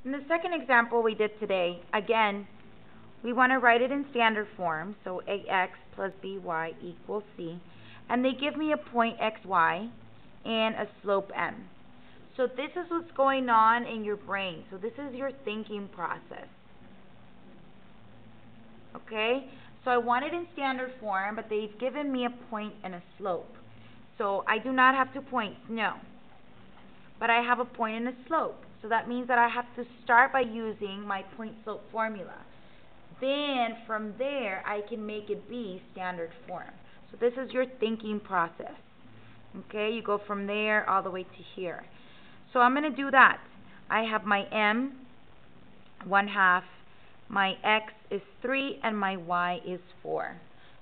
In the second example we did today, again, we want to write it in standard form, so ax plus by equals c, and they give me a point xy and a slope m. So this is what's going on in your brain. So this is your thinking process. Okay? So I want it in standard form, but they've given me a point and a slope. So I do not have 2 points, no. But I have a point and a slope. So that means that I have to start by using my point slope formula. Then from there, I can make it be standard form. So this is your thinking process. Okay, you go from there all the way to here. So I'm going to do that. I have my m, 1/2, my x is 3, and my y is 4.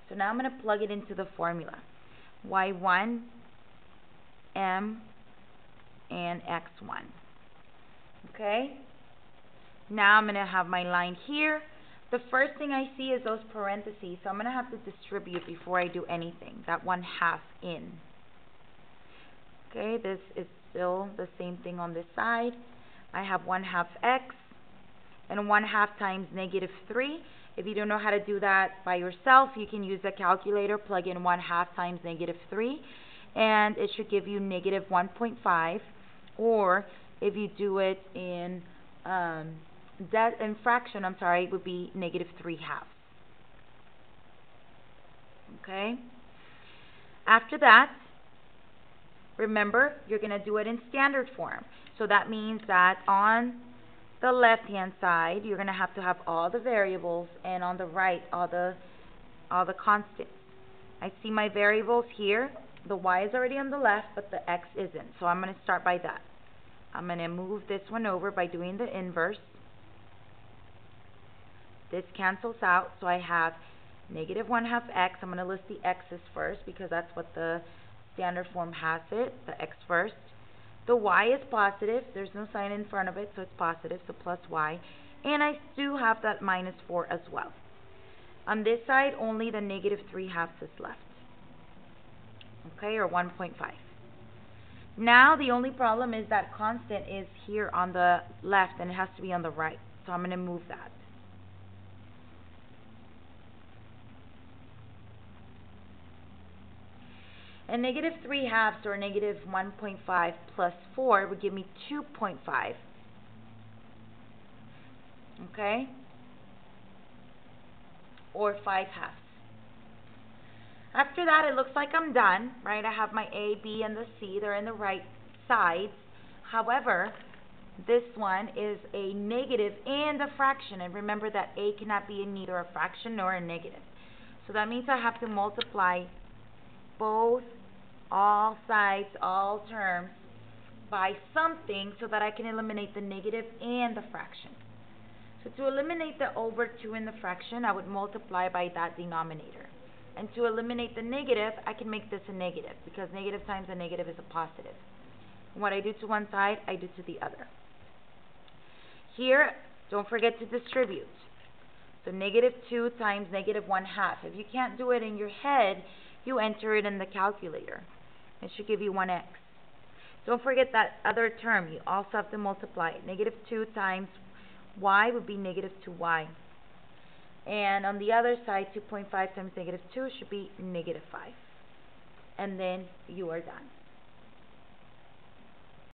So now I'm going to plug it into the formula. y1, m, and x1. Okay? Now I'm going to have my line here. The first thing I see is those parentheses, so I'm going to have to distribute before I do anything, that 1/2 in. Okay, this is still the same thing on this side. I have 1/2 x and 1/2 times -3. If you don't know how to do that by yourself, you can use a calculator, plug in 1/2 times -3, and it should give you -1.5. Or if you do it in fraction, it would be -3/2. Okay? After that, remember, you're going to do it in standard form. So that means that on the left-hand side, you're going to have all the variables, and on the right, all the constants. I see my variables here. The y is already on the left, but the x isn't. So I'm going to start by that. I'm going to move this one over by doing the inverse. This cancels out, so I have -1/2 x. I'm going to list the x's first because that's what the standard form has it, the x first. The y is positive. There's no sign in front of it, so it's positive, so plus y. And I do have that -4 as well. On this side, only the -3/2 is left. Okay, or 1.5. Now, the only problem is that constant is here on the left, and it has to be on the right. So I'm going to move that. And -3/2 or -1.5 plus 4 would give me 2.5. Okay? Or 5/2. After that, it looks like I'm done, right? I have my A, B, and the C. They're in the right sides. However, this one is a negative and a fraction. And remember that A cannot be neither a fraction nor a negative. So that means I have to multiply both, all sides, all terms, by something so that I can eliminate the negative and the fraction. So to eliminate the over 2 in the fraction, I would multiply by that denominator. And to eliminate the negative, I can make this a negative, because negative times a negative is a positive. And what I do to one side, I do to the other. Here, don't forget to distribute. So -2 times -1/2. If you can't do it in your head, you enter it in the calculator. It should give you 1x. Don't forget that other term. You also have to multiply it. -2 times y would be -2y. And on the other side, 2.5 times -2 should be -5. And then you are done.